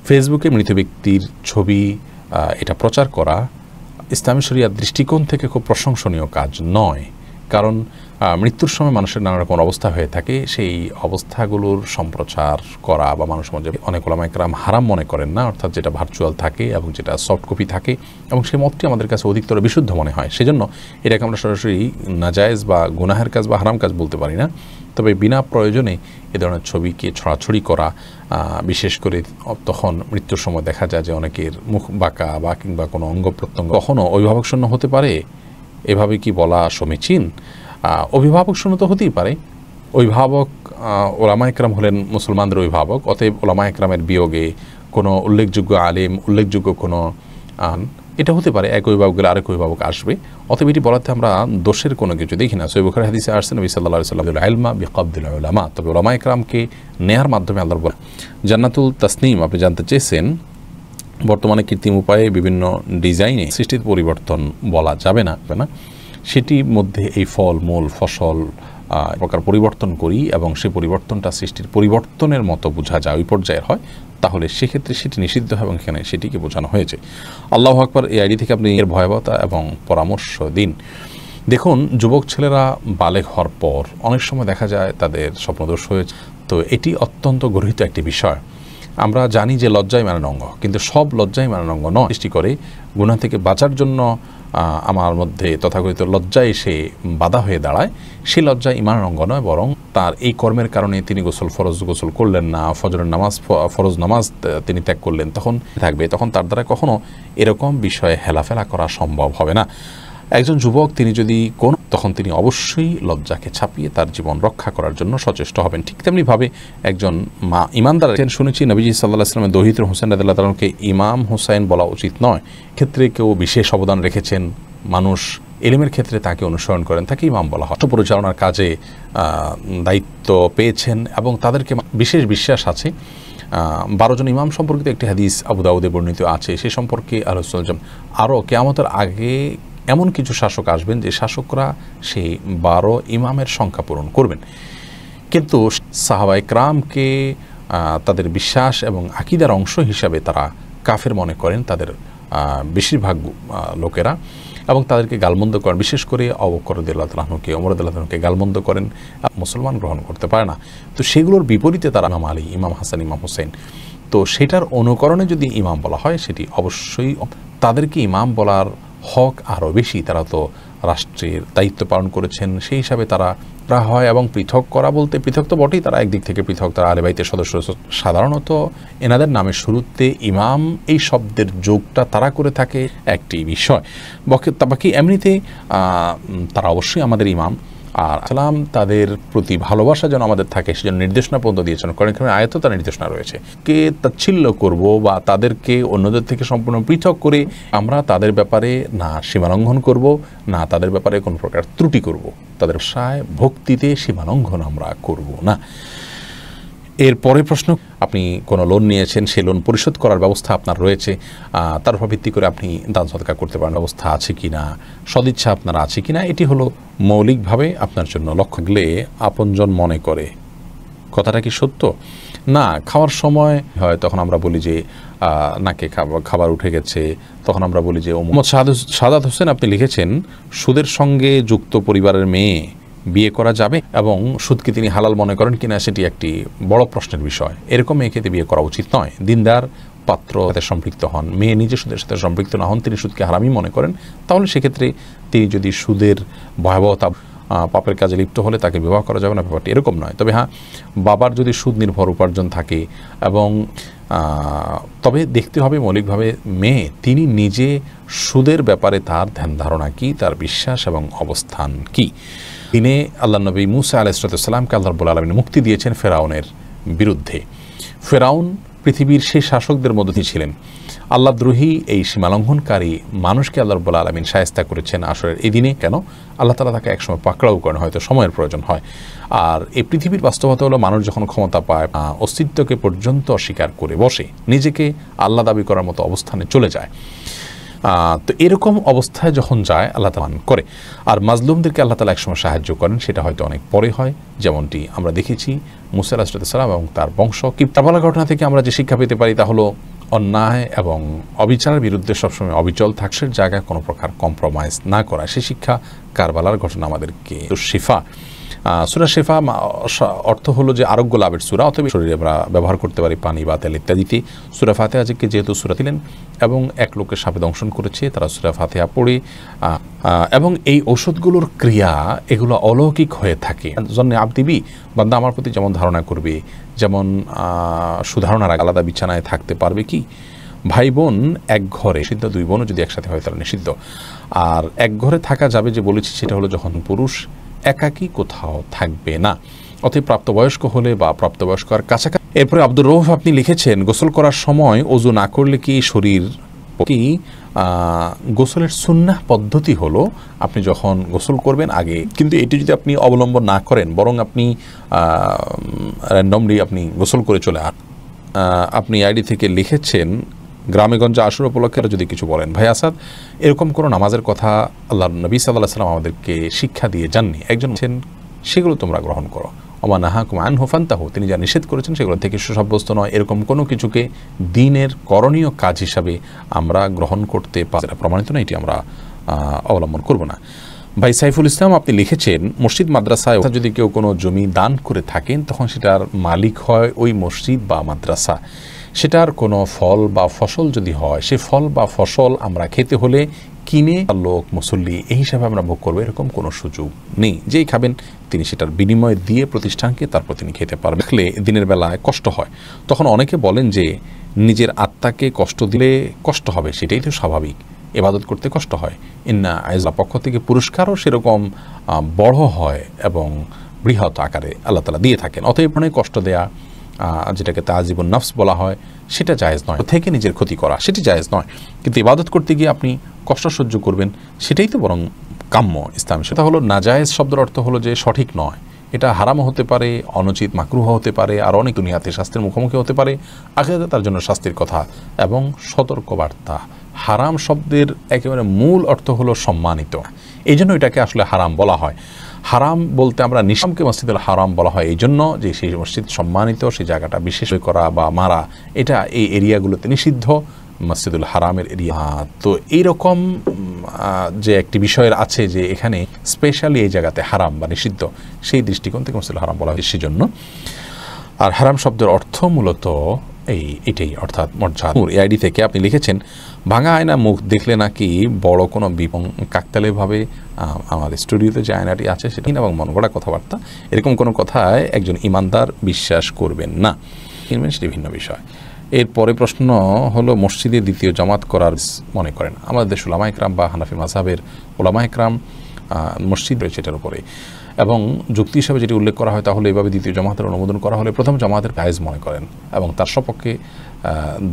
ফেসবুকে মৃত ব্যক্তির ছবি এটা প্রচার করা ইসলামী শরিয়ার দৃষ্টিকোণ থেকে খুব প্রশংসনীয় কাজ নয়। কারণ মৃত্যুর সময় মানুষের নানা রকম অবস্থা হয়ে থাকে, সেই অবস্থাগুলোর সম্প্রচার করা বা মানুষের মধ্যে অনেক ওলামা ইকরাম হারাম মনে করেন না, অর্থাৎ যেটা ভার্চুয়াল থাকে এবং যেটা সফট কপি থাকে, এবং সেই মতটি আমাদের কাছে অধিকতর বিশুদ্ধ মনে হয়। সেজন্য এটাকে আমরা সরাসরি নাজায়েজ বা গুনাহের কাজ বা হারাম কাজ বলতে পারি না। তবে বিনা প্রয়োজনে এ ধরনের ছবিকে ছড়াছড়ি করা, বিশেষ করে তখন মৃত্যুর সময় দেখা যায় যে অনেকের মুখ বাঁকা বা কিংবা কোনো অঙ্গ প্রত্যঙ্গ কখনও অভিভাবক শূন্য হতে পারে, এভাবে কি বলা সমীচীন? অভিভাবক শূন্য তো হতেই পারে। অভিভাবক ওলামা ইকরাম হলেন মুসলমানদের অভিভাবক, অতএব ওলামা ইকরামের বিয়োগে কোনো উল্লেখযোগ্য আলেম, উল্লেখযোগ্য কোনো এটা হতে পারে এক অভিভাবক গেলে আরেক অভিভাবক আসবে। অতএব এটি বলাতে আমরা দোষের কোনো কিছু দেখি না। সহিহ বুখারী হাদিসে আসছে নবী সাল্লাল্লাহু আলাইহি ওয়াসাল্লাম ইলমা বিকবদিল উলামা, তবে ওলামা ইকরামকে নেয়ার মাধ্যমে আল্লাহর বলা। জান্নাতুল তাসনিম আপনি জানতে চেয়েছেন, বর্তমানে কৃত্রিম উপায়ে বিভিন্ন ডিজাইনে সৃষ্টির পরিবর্তন বলা যাবে না, সেটির মধ্যে এই ফল মূল ফসল প্রকার পরিবর্তন করি এবং সেই পরিবর্তনটা সৃষ্টির পরিবর্তনের মতো বোঝা যায়, ওই পর্যায়ের হয়, তাহলে সেক্ষেত্রে সেটি নিষিদ্ধ এবং এখানে সেটিকে বোঝানো হয়েছে। আল্লাহু আকবার এই আইডি থেকে আপনি এর ভয়াবহতা এবং পরামর্শ দিন। দেখুন, যুবক ছেলেরা বালেগ হওয়ার পর অনেক সময় দেখা যায় তাদের স্বপ্নদোষ হয়েছে। তো এটি অত্যন্ত গর্হিত একটি বিষয়। আমরা জানি যে লজ্জা ইমানের অঙ্গ, কিন্তু সব লজ্জা ইমানের অঙ্গ নয়। সৃষ্টি করে গুনাহ থেকে বাঁচার জন্য আমার মধ্যে তথাকথিত লজ্জা এসে বাধা হয়ে দাঁড়ায়, সেই লজ্জা ইমানের অঙ্গ নয়, বরং তার এই কর্মের কারণে তিনি ফরজ গোসল করলেন না, ফজরের নামাজ ফরজ নামাজ তিনি ত্যাগ করলেন, তখন থাকবে, তখন তার দ্বারা কখনো এরকম বিষয়ে হেলাফেলা করা সম্ভব হবে না। একজন যুবক তিনি যদি তখন তিনি অবশ্যই লজ্জাকে ছাপিয়ে তার জীবন রক্ষা করার জন্য সচেষ্ট হবেন। ঠিক তেমনিভাবে একজন মা ইমানদার, শুনেছি নবীজি সাল্লাল্লাহু আলাইহি ওয়াসাল্লাম দহিত্র হোসেন রাদিয়াল্লাহু তাআলাকে ইমাম হোসেন বলা উচিত নয়। ক্ষেত্রে কেউ বিশেষ অবদান রেখেছেন, মানুষ ইলমের ক্ষেত্রে তাকে অনুসরণ করেন, তাকে ইমাম বলা হয়। পরিচালনার কাজে দায়িত্ব পেয়েছেন এবং তাদেরকে বিশেষ বিশ্বাস আছে। 12 জন ইমাম সম্পর্কিত একটি হাদিস আবু দাউদে বর্ণিত আছে। সে সম্পর্কে আলোচনা আরও কিয়ামতের আগে এমন কিছু শাসক আসবেন যে শাসকরা সেই 12 ইমামের সংখ্যা পূরণ করবেন। কিন্তু সাহাবায়ে কেরামকে তাদের বিশ্বাস এবং আকীদার অংশ হিসাবে তারা কাফের মনে করেন তাদের বেশিরভাগ লোকেরা, এবং তাদেরকে গালমন্দ করেন। বিশেষ করে আবু বকর রাদিয়াল্লাহু তাআলা আনহুকে, ওমর রাদিয়াল্লাহু তাআলাকে গালমন্দ করেন, মুসলমান গ্রহণ করতে পারে না। তো সেগুলোর বিপরীতে তারা ইমাম আলী, ইমাম হাসান, ইমাম হুসেন, তো সেটার অনুকরণে যদি ইমাম বলা হয় সেটি অবশ্যই তাদেরকে ইমাম বলার হক আরও বেশি। তারা তো রাষ্ট্রের দায়িত্ব পালন করেছেন, সেই হিসাবে তারা হয়। এবং পৃথক করা বলতে পৃথক তো বটেই, তারা একদিক থেকে পৃথক, তারা আহলে বাইতের সদস্য। সাধারণত এনাদের নামের শুরুতে ইমাম এই শব্দের যোগটা তারা করে থাকে একটি বিষয়। বাকি এমনিতে তারা অবশ্যই আমাদের ইমাম। আর সালাম তাদের প্রতি ভালোবাসা যেন আমাদের থাকে সেজন্য নির্দেশনা পর্যন্ত দিয়েছেন। কারণ এখানে আয়াত তার নির্দেশনা রয়েছে, কে তাচ্ছিল্য করব বা তাদেরকে অন্যদের থেকে সম্পূর্ণ পৃথক করে আমরা তাদের ব্যাপারে না সীমালঙ্ঘন করব, না তাদের ব্যাপারে কোনো প্রকার ত্রুটি করব, তাদের সায় ভক্তিতে সীমালঙ্ঘন আমরা করব না। এর পরের প্রশ্ন, আপনি কোনো লোন নিয়েছেন, সেই লোন পরিশোধ করার ব্যবস্থা আপনার রয়েছে, তার উপর ভিত্তি করে আপনি দান সদকা করতে পারেন, ব্যবস্থা আছে কিনা, সদিচ্ছা আপনার আছে কিনা, এটি হলো মৌলিকভাবে আপনার জন্য। লক্ষ্য গেলে আপনজন মনে করে, কথাটা কি সত্য? না, খাওয়ার সময় হয় তখন আমরা বলি যে নাকে খাবার উঠে গেছে, তখন আমরা বলি যে মোহাম্মদ সাদাত হোসেন আপনি লিখেছেন সুদের সঙ্গে যুক্ত পরিবারের মেয়ে বিয়ে করা যাবে এবং সুদকে তিনি হালাল মনে করেন কিনা সেটি একটি বড় প্রশ্নের বিষয়। এরকম মেয়েকে বিয়ে করা উচিত নয়। দিনদার পাত্র সাথে সম্পৃক্ত হন, মেয়ে নিজে সুদের সাথে সম্পৃক্ত না হন, তিনি সুদকে হারামই মনে করেন, তাহলে সেক্ষেত্রে তিনি যদি সুদের ভয়াবহতা পাপের কাজে লিপ্ত হলে তাকে বিবাহ করা যাবে না, ব্যাপারটি এরকম নয়। তবে হ্যাঁ, বাবার যদি সুদ নির্ভর উপার্জন থাকে এবং তবে দেখতে হবে মৌলিকভাবে মেয়ে তিনি নিজে সুদের ব্যাপারে তার ধ্যান ধারণা কী, তার বিশ্বাস এবং অবস্থান কী। তিনি আল্লাহ নবী মুসা আলাইহিস সালামকে আল্লাহ রাব্বুল আলামিন মুক্তি দিয়েছেন ফেরাউনের বিরুদ্ধে। ফেরাউন পৃথিবীর সেই শাসকদের মধ্যে ছিলেন। আল্লাহদ্রোহী এই সীমালঙ্ঘনকারী মানুষকে আল্লাহ রাব্বুল আলামিন শায়েস্তা করেছেন আসরের এই দিনে। কেন? আল্লাহ তাআলা তাকে একসময় পাকড়াও করেন, হয়তো সময়ের প্রয়োজন হয়। আর এই পৃথিবীর বাস্তবতা হলো মানুষ যখন ক্ষমতা পায় অস্তিত্বকে পর্যন্ত অস্বীকার করে বসে, নিজেকে আল্লাহ দাবি করার মতো অবস্থানে চলে যায়। তো এরকম অবস্থায় যখন যায় আল্লাহ তাআলা করে, আর মাজলুমদেরকে আল্লাহ তাআলা একসময় সাহায্য করেন, সেটা হয়তো অনেক পরে হয়, যেমনটি আমরা দেখেছি মুসা আলাইহিস সালাম এবং তার বংশ। কিবতীর ঘটনা থেকে আমরা যে শিক্ষা পেতে পারি তা হলো অন্যায় এবং অবিচারের বিরুদ্ধে সবসময় অবিচল থাকসের জায়গায় কোনো প্রকার কম্প্রোমাইজ না করা, সে শিক্ষা কারবালার ঘটনা আমাদেরকে শিফা। সূরা শিফা অর্থ হলো যে আরোগ্য লাভের সূরা, অথবা শরীরে আমরা ব্যবহার করতে পারি পানি বা তেল ইত্যাদিতে। সূরা ফাতিহা যেহেতু সূরা দিলেন এবং এক লোকের সাপে দংশন করেছে, তারা সূরা ফাতিহা পড়ে এবং এই ঔষধগুলোর ক্রিয়া এগুলো অলৌকিক হয়ে থাকে। জন্যে আবদিবি বান্দা আমার প্রতি যেমন ধারণা করবে, যেমন সুধারণার আলাদা বিছানায় থাকতে পারবে কি, ভাই বোন এক ঘরে নিষিদ্ধ, দুই বোনও যদি একসাথে হয় তাহলে নিষিদ্ধ। আর এক ঘরে থাকা যাবে যে বলেছি সেটা হলো যখন পুরুষ একাকী কোথাও থাকবে না, অতএব প্রাপ্তবয়স্ক হলে বা প্রাপ্তবয়স্কর কাছাকাছি। এরপরে আব্দুর রৌফ আপনি লিখেছেন, গোসল করার সময় ওযু না করলে কি শরীর কি? গোসলের সুন্নাহ পদ্ধতি হলো আপনি যখন গোসল করবেন আগে, কিন্তু এটি যদি আপনি অবলম্বন না করেন বরং আপনি র্যান্ডমলি আপনি গোসল করে চলে আপনি আইডি থেকে লিখেছেন গ্রামেগঞ্জে আশুরা উপলক্ষে যদি কিছু বলেন। ভাই আসাদ, এরকম কোনো নামাজের কথা আল্লাহ নবী সাল্লাল্লাহু আলাইহি ওয়াসাল্লাম আমাদেরকে শিক্ষা দিয়ে যাননি। একজন বলেছেন সেগুলো তোমরা গ্রহণ করো, ওমা নাহাকুম আনহু ফান্তাহু, তিনি যা নিষেধ করেছেন সেগুলো থেকে সুসাব্যস্ত নয়, এরকম কোনো কিছুকে দিনের করণীয় কাজ হিসাবে আমরা গ্রহণ করতে পারি, প্রমাণিত না, এটি আমরা অবলম্বন করব না। ভাই সাইফুল ইসলাম আপনি লিখেছেন, মসজিদ মাদ্রাসায় যদি কেউ কোনো জমি দান করে থাকেন তখন সেটার মালিক হয় ওই মসজিদ বা মাদ্রাসা। সেটার কোনো ফল বা ফসল যদি হয়, সে ফল বা ফসল আমরা খেতে হলে কিনে লোক মুসল্লি এই হিসাবে আমরা ভোগ করবো, এরকম কোনো সুযোগ নেই। যেই খাবেন তিনি সেটার বিনিময় দিয়ে প্রতিষ্ঠানকে তারপর তিনি খেতে পারবেন। দেখলে দিনের বেলায় কষ্ট হয়, তখন অনেকে বলেন যে নিজের আত্মাকে কষ্ট দিলে কষ্ট হবে, সেটাই তো স্বাভাবিক, ইবাদত করতে কষ্ট হয়। ইন্না আইজা পক্ষ থেকে পুরস্কারও সেরকম বড় হয় এবং বৃহৎ আকারে আল্লাহ তাআলা দিয়ে থাকেন। অতএব অনেক কষ্ট দেয়া, যেটাকে তাজিবুন নফস বলা হয়, সেটা জায়েজ নয়। থেকে নিজের ক্ষতি করা সেটি জায়েজ নয়, কিন্তু ইবাদত করতে গিয়ে আপনি কষ্ট সহ্য করবেন সেটাই তো বরং কাম্য ইসলাম। সেটা হলো নাজায়েজ শব্দের অর্থ হলো যে সঠিক নয়, এটা হারামও হতে পারে, অনুচিত মাকরুহ হতে পারে, আর অনেক দুনিয়াতে শাস্তির মুখোমুখি হতে পারে, আখিরাতে তার জন্য শাস্তির কথা এবং সতর্কবার্তা। হারাম শব্দের একেবারে মূল অর্থ হলো সম্মানিত, এই জন্য এটাকে আসলে হারাম বলা হয়। হারাম বলতে আমরা নিশামকে মসজিদুল হারাম বলা হয় এই জন্য যে সেই মসজিদ সম্মানিত, সেই জায়গাটা বিশেষ করা বা মারা, এটা এই এরিয়াগুলোতে নিষিদ্ধ, মসজিদুল হারামের এরিয়া। তো এইরকম যে একটি বিষয়ের আছে যে এখানে স্পেশালি এই জায়গাতে হারাম বা নিষিদ্ধ, সেই দৃষ্টিকোণ থেকে মসজিদুল হারাম বলা হয় সেজন্য। আর হারাম শব্দের অর্থ মূলত এটাই, অর্থাৎ মর্যাদা। এই আইডি থেকে আপনি লিখেছেন, ভাঙা আয়না মুখ দেখলে নাকি বড় কোনো কাকতালীয়ভাবে আমার স্টুডিওতে যে আয়নাটি আছে সেটা এবং মন গড়া কথাবার্তা, এরকম কোনো কথায় একজন ইমানদার বিশ্বাস করবেন না, সেটি ভিন্ন বিষয়। এরপরে প্রশ্ন হলো, মসজিদে দ্বিতীয় জামাত করার মনে করেন আমাদের দেশ উলামা ইকরাম বা হানাফি মাযহাবের উলামা ইকরাম মসজিদ রয়েছে এটার উপরে, এবং যুক্তি হিসাবে যেটি উল্লেখ করা হয় তাহলে এভাবে দ্বিতীয় জামাতের অনুমোদন করা হলে প্রথম জামাতের জায়েজ মনে করেন, এবং তার সপক্ষে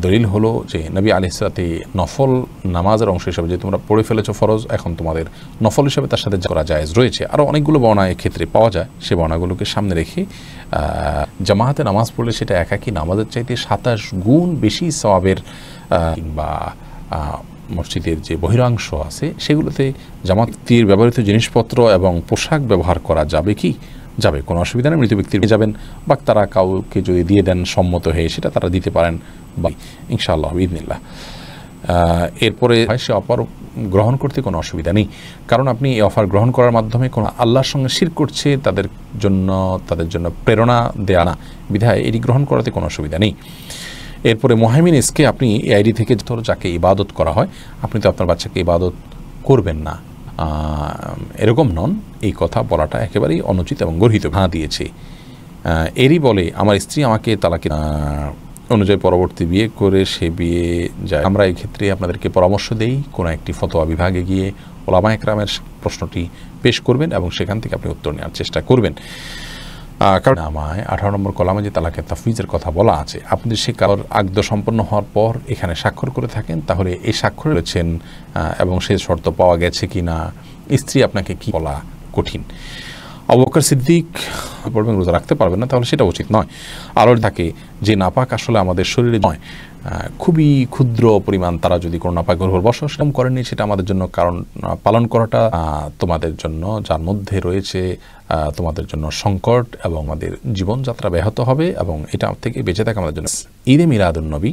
দলিল হলো যে নবী আলাইহিস সালাতে নফল নামাজের অংশ হিসাবে যে তোমরা পড়ে ফেলেছো ফরজ, এখন তোমাদের নফল হিসাবে তার সাথে করা জায়েজ রয়েছে। আরও অনেকগুলো বর্ণনা এক্ষেত্রে পাওয়া যায়, সে বর্ণনাগুলোকে সামনে রেখে জামাতে নামাজ পড়লে সেটা একাকী নামাজের চাইতে 27 গুণ বেশি সওয়াবের, কিংবা মসজিদের যে বহিরাংশ আছে সেগুলোতে জামাতের ব্যবহৃত জিনিসপত্র এবং পোশাক ব্যবহার করা যাবে কি? যাবে, কোনো অসুবিধা নেই। মৃত ব্যক্তির যাবেন বা তারা কাউকে যদি দিয়ে দেন সম্মত হয়ে সেটা তারা দিতে পারেন বা ইনশাআল্লাহ বিইذনিল্লাহ। এরপরে সে অফার গ্রহণ করতে কোনো অসুবিধা নেই, কারণ আপনি এই অফার গ্রহণ করার মাধ্যমে কোনো আল্লাহর সঙ্গে শিরক করছে তাদের জন্য প্রেরণা দেয়া না, বিধায় এটি গ্রহণ করাতে কোনো অসুবিধা নেই। এরপরে মোহাইমিন এসকে আপনি এই আইডি থেকে ধরো যাকে ইবাদত করা হয়, আপনি তো আপনার বাচ্চাকে ইবাদত করবেন না এরকম নন, এই কথা বলাটা একেবারেই অনুচিত এবং গর্হিত। দিয়েছে এরই বলে আমার স্ত্রী আমাকে তালাকে অনুযায়ী পরবর্তী বিয়ে করে সে বিয়ে যায়। আমরা এই ক্ষেত্রে আপনাদেরকে পরামর্শ দেই কোনো একটি ফতোয়া বিভাগে গিয়ে উলামা ইকরামের প্রশ্নটি পেশ করবেন এবং সেখান থেকে আপনি উত্তর নেওয়ার চেষ্টা করবেন। কারণ আমায় 18 নম্বর কলামে যে তালাকে তাফউইজের কথা বলা আছে, আপনি সে কারোর আকদ সম্পন্ন হওয়ার পর এখানে স্বাক্ষর করে থাকেন, তাহলে এই স্বাক্ষর রয়েছেন এবং সেই শর্ত পাওয়া গেছে কি না, স্ত্রী আপনাকে কি বলা কঠিন। আবু বকর সিদ্দিক পড়বেন রোজা রাখতে পারবেন না, তাহলে সেটা উচিত নয়। আলোর থাকে যে নাপাক আসলে আমাদের শরীরে নয়, খুবই ক্ষুদ্র পরিমাণ তারা যদি কোনো নাপাক গর্ভর বসবাস করেনি, সেটা আমাদের জন্য কারণ পালন করাটা তোমাদের জন্য যার মধ্যে রয়েছে তোমাদের জন্য সংকট এবং আমাদের জীবনযাত্রা ব্যাহত হবে, এবং এটা থেকে বেঁচে থাকা আমাদের জন্য। ঈদে মিলাদুন নবী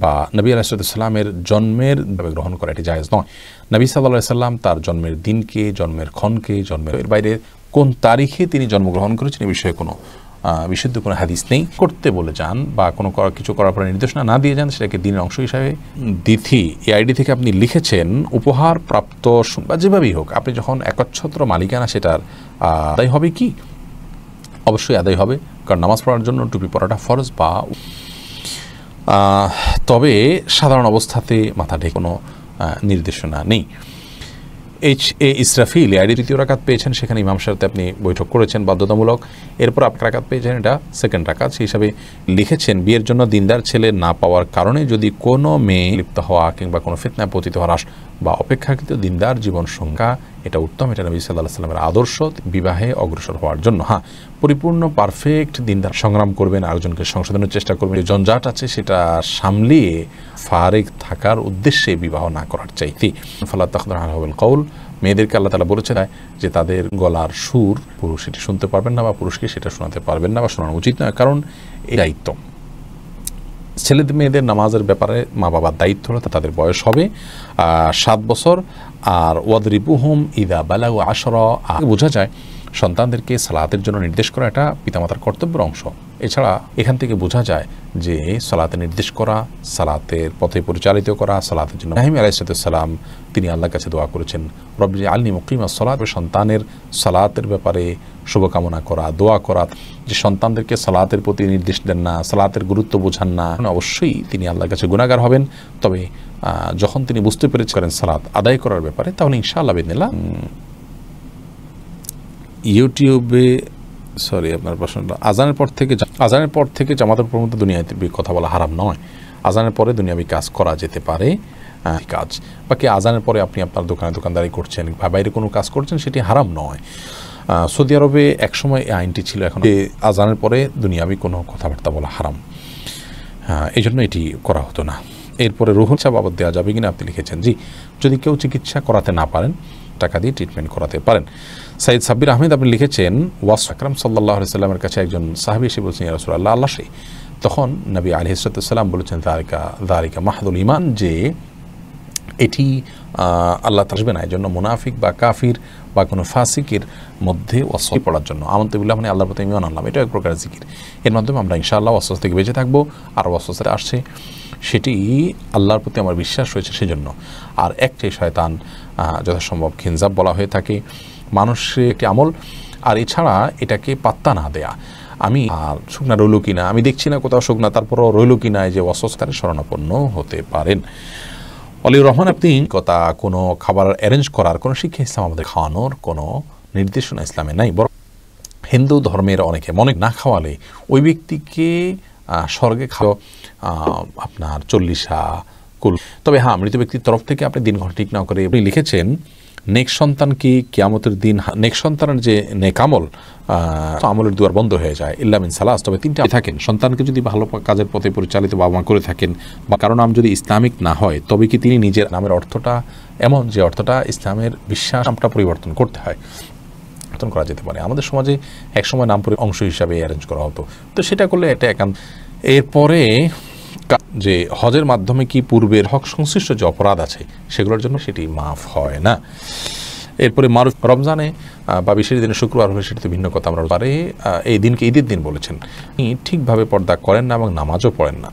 বা নবী আলাইহিসসালামের জন্মের গ্রহণ করা এটি জায়েজ নয়। নবী সাল্লাল্লাহু আলাইহি সাল্লাম তার জন্মের দিনকে, জন্মের ক্ষণকে, জন্মের বাইরে কোন তারিখে তিনি জন্মগ্রহণ করেছেন এই বিষয়ে কোনো বিশুদ্ধ কোনো হাদিস নেই। করতে বলে যান বা কোনো কিছু করার পরে নির্দেশনা না দিয়ে যান, সেটাকে দিনের অংশ হিসাবে দিথি এই আইডি থেকে আপনি লিখেছেন উপহার প্রাপ্ত বা যেভাবেই হোক, আপনি যখন একচ্ছত্র মালিকানা সেটার আদায় হবে কি? অবশ্যই আদায় হবে, কারণ নামাজ পড়ার জন্য টুপি পরাটা ফরজ। বা তবে সাধারণ অবস্থাতে মাথা ঢেকে কোনো নির্দেশনা নেই। H.A. ইসরাফিল আইডি তৃতীয় রাকাত পেয়েছেন, সেখানে ইমাম সাথে আপনি বৈঠক করেছেন বাধ্যতামূলক। এরপর আপনি রাকাত পেয়েছেন, এটা সেকেন্ড রাকাত, সেই হিসাবে লিখেছেন বিয়ের জন্য দিনদার ছেলে না পাওয়ার কারণে যদি কোনো মেয়ে লিপ্ত হওয়া কিংবা কোনো ফিতনায় পতিত হওয়ার বা অপেক্ষাকৃত দিনদার জীবন সংজ্ঞা, এটা উত্তম। এটা নবী সাল্লাল্লাহু আলাইহি সাল্লামের আদর্শ বিবাহে অগ্রসর হওয়ার জন্য। হ্যাঁ, পরিপূর্ণ পারফেক্ট দিনদার সংগ্রাম করবেন, আরেকজনকে সংশোধনের চেষ্টা করবেন, জঞ্জাট আছে সেটা সামলিয়ে ফারেক থাকার উদ্দেশ্যে বিবাহ না করার চাইতে। ফালা তাখদাহু বিল কওল, মেয়েদেরকে আল্লাহ তাআলা বলেছেন যে তাদের গলার সুর পুরুষ সেটি শুনতে পারবেন না বা পুরুষকে সেটা শোনাতে পারবেন না বা শোনানো উচিত নয়, কারণ এই দায়িত্ব। ছেলেদের মেয়েদের নামাজের ব্যাপারে মা বাবার দায়িত্ব হলো তাদের বয়স হবে 7 বছর। আর ওয়াদরিবুহুম ইদা বালাগু 10, বোঝা যায় সন্তানদেরকে সালাতের জন্য নির্দেশ করা এটা পিতামাতার কর্তব্যের অংশ। এছাড়া এখান থেকে বোঝা যায় যে সালাতে নির্দেশ করা, সালাতের পথে পরিচালিত করা, সালাতের জন্য ইব্রাহিম আলাইহিস সালাম তিনি আল্লাহর কাছে দোয়া করেছেন রব্বি আলনি মুকিমাস সালাত, সন্তানের সালাতের ব্যাপারে শুভকামনা করা, দোয়া করা। যে সন্তানদেরকে সালাতের প্রতি নির্দেশ দেন না, সালাতের গুরুত্ব বোঝান না, অবশ্যই তিনি আল্লাহর কাছে গুনাহগার হবেন। তবে যখন তিনি বুঝতে পেরেছিলেন সালাত আদায় করার ব্যাপারে, তাহলে ইনশাআল্লাহ বিদিনিল্লাহ। ইউটিউবে আপনার প্রশ্নটা, আজানের পর থেকে জামাতের উপর মধ্যে দুনিয়াবি কথা বলা হারাম নয়। আজানের পরে দুনিয়াবি কাজ করা যেতে পারে কাজ, বাকি আজানের পরে আপনি আপনার দোকানদারি করছেন বা বাইরে কোনো কাজ করছেন সেটি হারাম নয়। সৌদি আরবে একসময় এই আইনটি ছিল, এখন আজানের পরে দুনিয়াবি কোনো কথাবার্তা বলা হারাম, এই জন্য এটি করা হতো না। এরপরে রুহুল চা বাবদ দেওয়া যাবে কিনা আপনি লিখেছেন, জি, যদি কেউ চিকিৎসা করাতে না পারেন টাকা দিয়ে ট্রিটমেন্ট করাতে পারেন। সাইদ সাব্বির আহমেদ আপনি লিখেছেন ওয়াস আকরাম সাল্লাল্লাহু আলাইহি সাল্লামের কাছে একজন সাহাবী এসে বলছেন ইয়া রাসূলুল্লাহ, আল্লাহ সেই, তখন নবী আলাইহিস সালাম বলেছেন যালিকা মাহদুল ঈমান, যে এটি আল্লাহ আসবে না, এই জন্য মুনাফিক বা কাফির বা কোনো ফাসিকের মধ্যে ওয়াসওয়াসা পড়ার জন্য আমন্তু বিল্লাহ মানে আল্লাহর প্রতি ঈমান আনলাম, এটা এক প্রকারের জিকির। এর মাধ্যমে আমরা ইনশাআল্লাহ ওয়াসওয়াসা থেকে বেঁচে থাকবো। আর ওয়াসওয়াসা আসছে সেটি আল্লাহর প্রতি আমার বিশ্বাস রয়েছে সেজন্য। আর একটাই শয়তান যথাসম্ভব খিনজাব বলা হয়ে থাকে, মানুষের একটি আমল। আর এছাড়া এটাকে পাত্তা না দেয়া, আমি আর শুকনা রইল কিনা, আমি দেখছি না কোথাও শুকনা, তারপরও রইল কিনা, যে ওয়াসওয়াসার শরণাপন্ন হতে পারেন। অলিউর রহমান আপনি কথা কোনো খাবার অ্যারেঞ্জ করার কোনো শিক্ষা ইসলাম আমাদের খাওয়ানোর কোনো নির্দেশনা ইসলামে নাই, বরং হিন্দু ধর্মের অনেকে মনে না খাওয়ালে ওই ব্যক্তিকে স্বর্গে খাওয়া আপনার 40 কুল। তবে হ্যাঁ, মৃত ব্যক্তির তরফ থেকে আপনি দিনক্ষণ ঠিক না করে আপনি লিখেছেন নেক সন্তান কি কিয়ামতের দিন, নেক সন্তানের যে নেক আমল আমলের দুয়ার বন্ধ হয়ে যায় ইল্লা মিন সালাস, তবে 3টা থাকেন। সন্তানকে যদি ভালো কাজের পথে পরিচালিত বাবা মা করে থাকেন বা কারো নাম যদি ইসলামিক না হয়, তবে কি তিনি নিজের নামের অর্থটা এমন যে অর্থটা ইসলামের বিশ্বাস নামটা পরিবর্তন করতে হয়, পরিবর্তন করা যেতে পারে। আমাদের সমাজে একসময় নাম অংশ হিসাবে অ্যারেঞ্জ করা হতো, তো সেটা করলে এটা একান্ত। এরপরে যে হজের মাধ্যমে কি পূর্বের হক সংশ্লিষ্ট যে অপরাধ আছে সেগুলোর জন্য সেটি মাফ হয় না। এরপরে মারুফ রমজানে বা বিশেষ দিনে শুক্রবার হলে সেটা তো ভিন্ন কথা। আমরা পারে এই দিনকে ঈদের দিন বলেছেন, ঠিকভাবে পর্দা করেন না এবং নামাজও পড়েন না।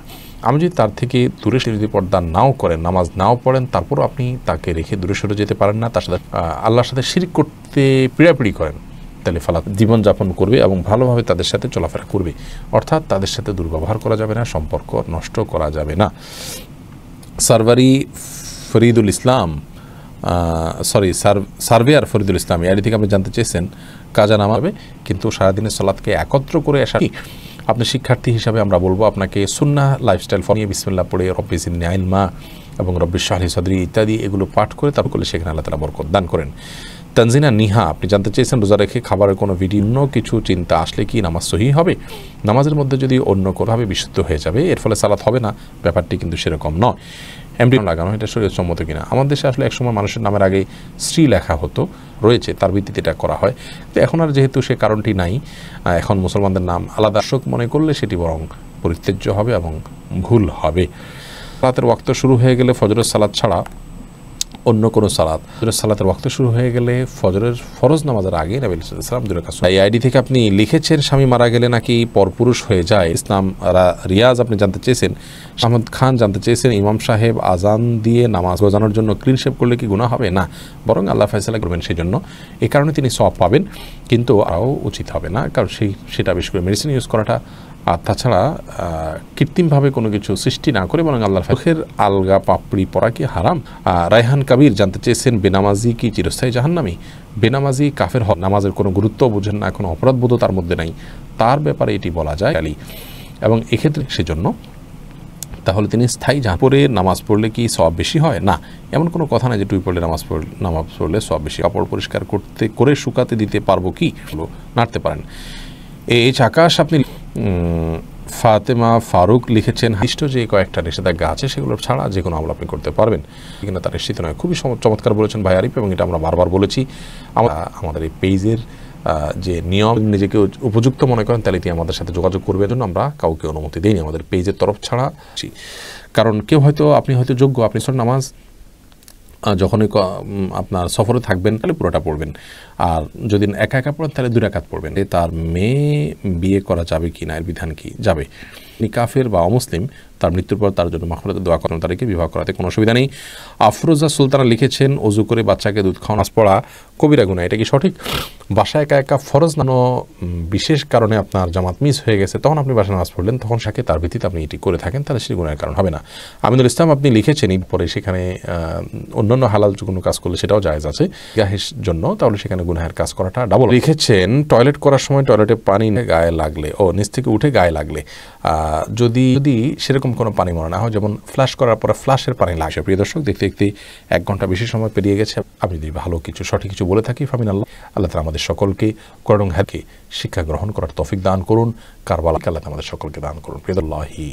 আমি যদি তার থেকে দূরে সরে যদি পর্দা নাও করেন, নামাজ নাও পড়েন, তারপরও আপনি তাকে রেখে দূরে সরে যেতে পারেন না, তার সাথে আল্লাহর সাথে শিরক করতে পিড়াপিড়ি করেন, তাহলে ফালাত জীবনযাপন করবে এবং ভালোভাবে তাদের সাথে চলাফেরা করবে, অর্থাৎ তাদের সাথে দুর্ব্যবহার করা যাবে না, সম্পর্ক নষ্ট করা যাবে না। সার্ভারি ফরিদুল ইসলাম সার্ভেয়ার ফরিদুল ইসলাম এর থেকে আপনি জানতে চেয়েছেন কাজা নামাবে, কিন্তু সারাদিনের সালাতকে একত্র করে আসা। আপনি শিক্ষার্থী হিসাবে আমরা বলবো আপনাকে সুন্নাহ লাইফস্টাইল নিয়ে বিসমিল্লাহ পড়ে রব্বি জিদনি ইলমা এবং রব্বি ইশরাহ লি সাদরি ইত্যাদি এগুলো পাঠ করে তারপর করলে সেখানে আল্লাহ তাআলা বরকত দান করেন। তানজিনা নিহা আপনি জানতে চেয়েছেন রোজা রেখে খাবারের কোনো অন্য কিছু চিন্তা আসলে কি নামাজ সহি হবে? নামাজের মধ্যে যদি অন্য কোনোভাবে বিশুদ্ধ হয়ে যাবে, এর ফলে সালাত হবে না, ব্যাপারটি কিন্তু সেরকম নয়। এমডি লাগানো এটা শরীয়তসম্মত কিনা? আমাদের দেশে আসলে একসময় মানুষের নামের আগে শ্রী লেখা হতো, রয়েছে, তার ভিত্তিতে এটা করা হয়। তো এখন আর যেহেতু সে কারণটি নাই, এখন মুসলমানদের নাম আলাদা শোক মনে করলে সেটি বরং পরিত্যাজ্য হবে এবং ভুল হবে। সালাতের ওয়াক্ত শুরু হয়ে গেলে ফজরের সালাত ছাড়া অন্য কোনো সালাত, ফজরের সালাতের ওয়াক্ত শুরু হয়ে গেলে ফজরের ফরজ নামাজের আগে নবী সাল্লাল্লাহু আলাইহি ওয়াসাল্লাম এই আইডি থেকে আপনি লিখেছেন স্বামী মারা গেলে নাকি পরপুরুষ হয়ে যায়। ইসলাম রিয়াজ আপনি জানতে চেয়েছেন। আহমদ খান জানতে চেয়েছেন ইমাম সাহেব আজান দিয়ে নামাজ বোঝানোর জন্য ক্লিন শেভ করলে কি গুনাহ হবে? না, বরং আল্লাহ ফয়সালা করবেন সেই জন্য। এই কারণে তিনি সওয়াব পাবেন, কিন্তু আরও উচিত হবে না, কারণ সেটা বিশেষ করে মেডিসিন ইউজ করাটা। আর তাছাড়া কৃত্রিমভাবে কোনো কিছু সৃষ্টি না করে বরং আল্লাহর চোখের আলগা পাপড়ি পরা কি হারাম? রায়হান কাবির জানতে চেয়েছেন বেনামাজি কি চিরস্থায়ী জাহান্নামী? বেনামাজি কাফের হক, নামাজের কোনো গুরুত্ব বুঝেন না, কোনো অপরাধবোধ তার মধ্যে নাই, তার ব্যাপারে এটি বলা যায় এবং এক্ষেত্রে সেজন্য তাহলে তিনি স্থায়ী পরে নামাজ পড়লে কি সওয়াব বেশি হয়? না, এমন কোনো কথা নাই যে টুপি পড়লে নামাজ পড়লে সওয়াব বেশি। কাপড় পরিষ্কার করে শুকাতে দিতে পারবো কি? নাড়তে পারেন। এইচ আকাশ আপনি ফাতেমা ফারুক লিখেছেন নির্দিষ্ট যে কয়েকটা নিষেধাজ্ঞা আছে সেগুলো ছাড়া যে কোনো আমল আপনি করতে পারবেন, কিন্তু তার নিশ্চিত নয়। খুবই চমৎকার বলেছেন ভাই আরিফ, এবং এটা আমরা বারবার বলেছি। আমাদের এই পেজের যে নিয়ম নিজেকে উপযুক্ত মনে করেন তাহলে তিনি আমাদের সাথে যোগাযোগ করবে, জন্য আমরা কাউকে অনুমতি দিইনি আমাদের পেজের তরফ ছাড়া। কারণ কেউ হয়তো আপনি হয়তো যোগ্য, আপনি নামাজ যখনই আপনার সফরে থাকবেন তাহলে পুরোটা পড়বেন, আর যদি একা একা পড়েন তাহলে 2 রাকাত পড়বেন। তার মেয়ে বিয়ে করা যাবে কি না, এর বিধান কি? যাবে। কাফের বা অমুসলিম তার মৃত্যুর পর তার জন্য মাগফিরাতের দোয়া করেন, তাদেরকে বিবাহ করাতে কোনো অসুবিধা নেই। আফরোজা সুলতানা লিখেছেন অজু করে বাচ্চাকে দুধ খাওয়ানো পড়া কবিরা গুনাহ, এটা কি সঠিক? বাসায় একা একা ফরজ নানো বিশেষ কারণে আপনার জামাত মিস হয়ে গেছে, তখন আপনি বাসায় নামাজ পড়লেন, তখন সাথে তার ভিত্তিতে আপনি এটি করে থাকেন, তাহলে সেটি গুনাহের কারণ হবে না। আমিনুল ইসলাম আপনি লিখেছেন পরে সেখানে অন্যান্য হালাল কোনো কাজ করলে সেটাও জায়েজ আছে গাহের জন্য, তাহলে সেখানে গুনাহের কাজ করাটা ডাবল। লিখেছেন টয়লেট করার সময় টয়লেটে পানি গায়ে লাগলে নিচ থেকে উঠে গায়ে লাগলে যদি সেরকম কোনো পানি মনে না হয়, যেমন ফ্লাশ করার পরে ফ্লাশের পানি লাগছে। প্রিয় দর্শক, দেখতে দেখতে 1 ঘন্টা বেশি সময় পেরিয়ে গেছে। আমি যদি ভালো কিছু সঠিক কিছু বলে থাকি ফামিন আল্লাহ তাআলা আমাদের সকলকে কোরআন হাদিসকে শিক্ষা গ্রহণ করার তৌফিক দান করুন। কারবালা আল্লাহ আমাদের সকলকে দান করুন। প্রিয় আল্লাহি।